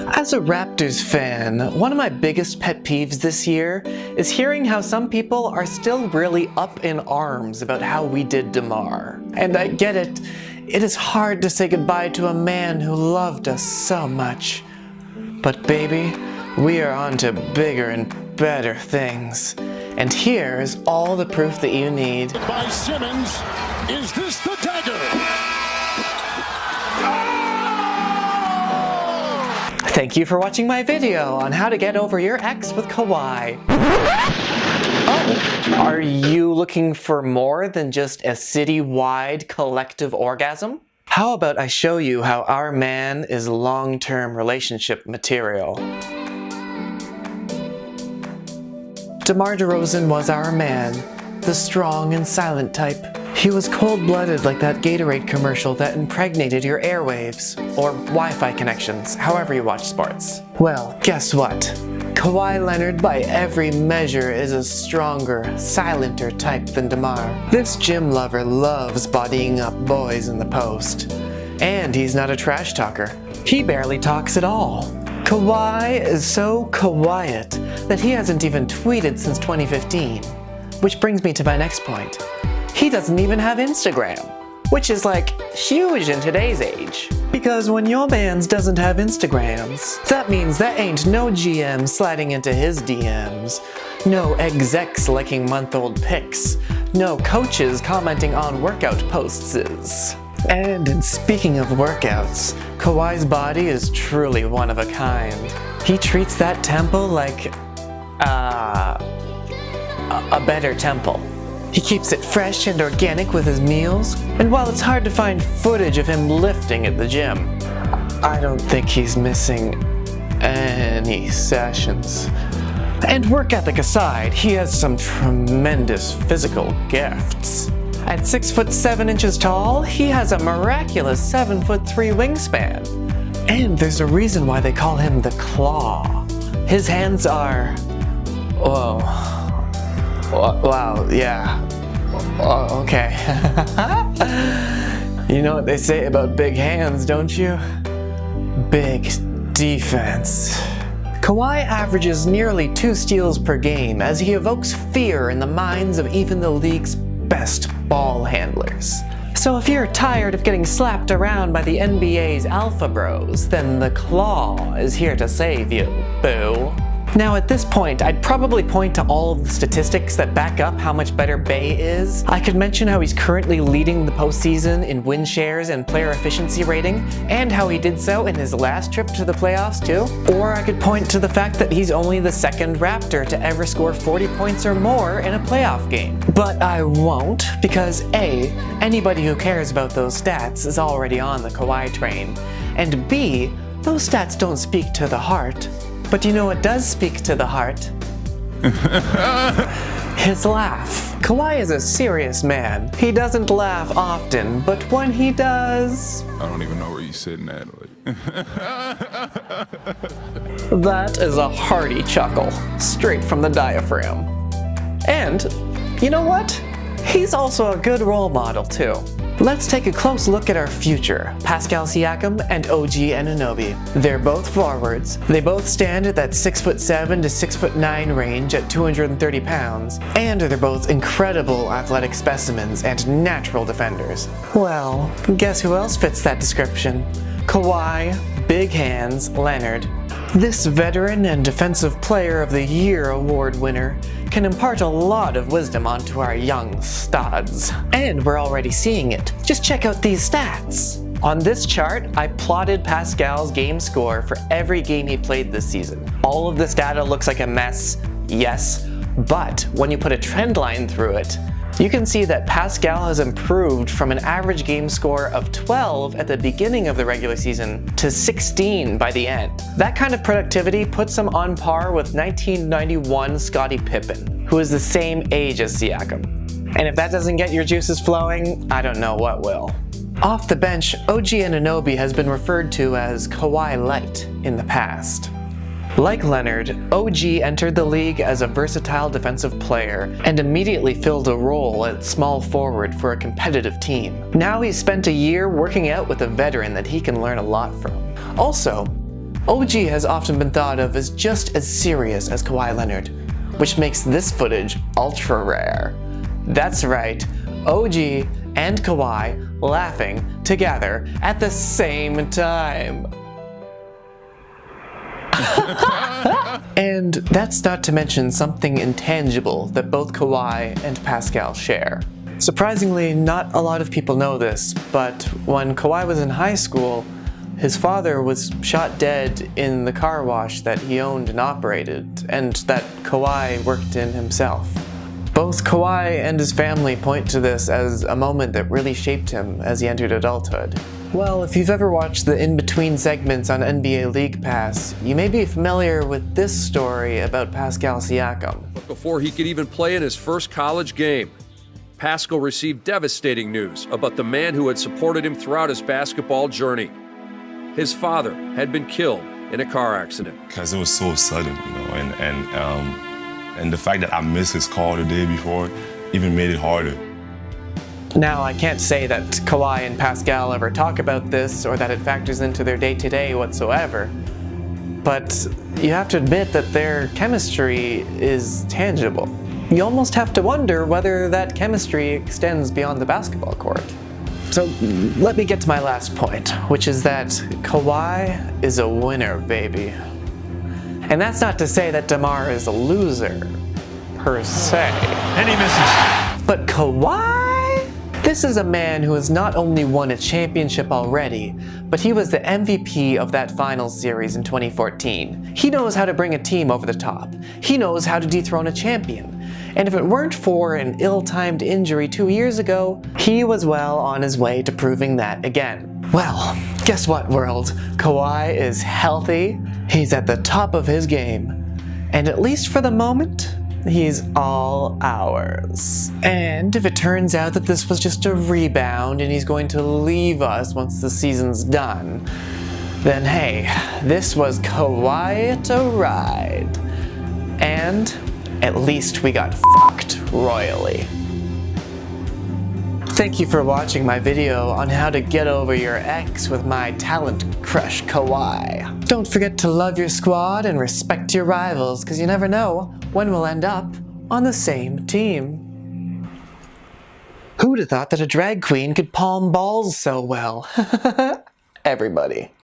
As a Raptors fan, one of my biggest pet peeves this year is hearing how some people are still really up in arms about how we did DeMar. And I get it, it is hard to say goodbye to a man who loved us so much. But baby, we are on to bigger and better things. And here is all the proof that you need. By Simmons, is this the dagger? Thank you for watching my video on how to get over your ex with Kawhi. Oh, are you looking for more than just a city-wide collective orgasm? How about I show you how our man is long-term relationship material? DeMar DeRozan was our man, the strong and silent type. He was cold-blooded like that Gatorade commercial that impregnated your airwaves, or Wi-Fi connections, however you watch sports. Well, guess what? Kawhi Leonard by every measure is a stronger, silenter type than DeMar. This gym lover loves bodying up boys in the post. And he's not a trash talker. He barely talks at all. Kawhi is so quiet that he hasn't even tweeted since 2015. Which brings me to my next point. He doesn't even have Instagram, which is like huge in today's age. Because when your man's doesn't have Instagrams, that means there ain't no GM sliding into his DMs, no execs liking month-old pics, no coaches commenting on workout posts. And speaking of workouts, Kawhi's body is truly one of a kind. He treats that temple like, a better temple. He keeps it fresh and organic with his meals, and while it's hard to find footage of him lifting at the gym, I don't think he's missing any sessions. And work ethic aside, he has some tremendous physical gifts. At 6'7" tall, he has a miraculous 7'3" wingspan. And there's a reason why they call him the Claw. His hands are... whoa. Wow, yeah. Oh, okay. You know what they say about big hands, don't you? Big defense. Kawhi averages nearly 2 steals per game as he evokes fear in the minds of even the league's best ball handlers. So if you're tired of getting slapped around by the NBA's alpha bros, then the Claw is here to save you, boo. Now at this point, I'd probably point to all of the statistics that back up how much better Bey is. I could mention how he's currently leading the postseason in win shares and player efficiency rating, and how he did so in his last trip to the playoffs too. Or I could point to the fact that he's only the second Raptor to ever score 40 points or more in a playoff game. But I won't, because A, anybody who cares about those stats is already on the Kawhi train, and B, those stats don't speak to the heart. But you know what does speak to the heart? His laugh. Kawhi is a serious man. He doesn't laugh often, but when he does... I don't even know where you're sitting at. That is a hearty chuckle, straight from the diaphragm. And, you know what? He's also a good role model too. Let's take a close look at our future, Pascal Siakam and OG Anunoby. They're both forwards. They both stand at that 6'7" to 6'9" range at 230 pounds, and they're both incredible athletic specimens and natural defenders. Well, guess who else fits that description? Kawhi, Big Hands, Leonard. This veteran and Defensive Player of the Year award winner can impart a lot of wisdom onto our young studs. And we're already seeing it. Just check out these stats. On this chart, I plotted Pascal's game score for every game he played this season. All of this data looks like a mess, yes, but when you put a trend line through it, you can see that Pascal has improved from an average game score of 12 at the beginning of the regular season to 16 by the end. That kind of productivity puts him on par with 1991 Scottie Pippen, who is the same age as Siakam. And if that doesn't get your juices flowing, I don't know what will. Off the bench, OG Anunoby has been referred to as Kawhi Light in the past. Like Leonard, OG entered the league as a versatile defensive player and immediately filled a role at small forward for a competitive team. Now he's spent a year working out with a veteran that he can learn a lot from. Also, OG has often been thought of as just as serious as Kawhi Leonard, which makes this footage ultra rare. That's right, OG and Kawhi laughing together at the same time. And that's not to mention something intangible that both Kawhi and Pascal share. Surprisingly, not a lot of people know this, but when Kawhi was in high school, his father was shot dead in the car wash that he owned and operated, and that Kawhi worked in himself. Both Kawhi and his family point to this as a moment that really shaped him as he entered adulthood. Well, if you've ever watched the in-between segments on NBA League Pass, you may be familiar with this story about Pascal Siakam. Before he could even play in his first college game, Pascal received devastating news about the man who had supported him throughout his basketball journey. His father had been killed in a car accident. Because it was so sudden, and the fact that I missed his call the day before even made it harder. Now, I can't say that Kawhi and Pascal ever talk about this or that it factors into their day-to-day whatsoever, but you have to admit that their chemistry is tangible. You almost have to wonder whether that chemistry extends beyond the basketball court. So let me get to my last point, which is that Kawhi is a winner, baby. And that's not to say that DeMar is a loser, per se. And he misses. But Kawhi? This is a man who has not only won a championship already, but he was the MVP of that finals series in 2014. He knows how to bring a team over the top. He knows how to dethrone a champion. And if it weren't for an ill-timed injury 2 years ago, he was well on his way to proving that again. Well, guess what, world? Kawhi is healthy, he's at the top of his game, and at least for the moment, he's all ours. And if it turns out that this was just a rebound and he's going to leave us once the season's done, then hey, this was quite a ride. And at least we got fucked royally. Thank you for watching my video on how to get over your ex with my talent crush Kawhi. Don't forget to love your squad and respect your rivals, because you never know when we'll end up on the same team. Who'd have thought that a drag queen could palm balls so well? Everybody.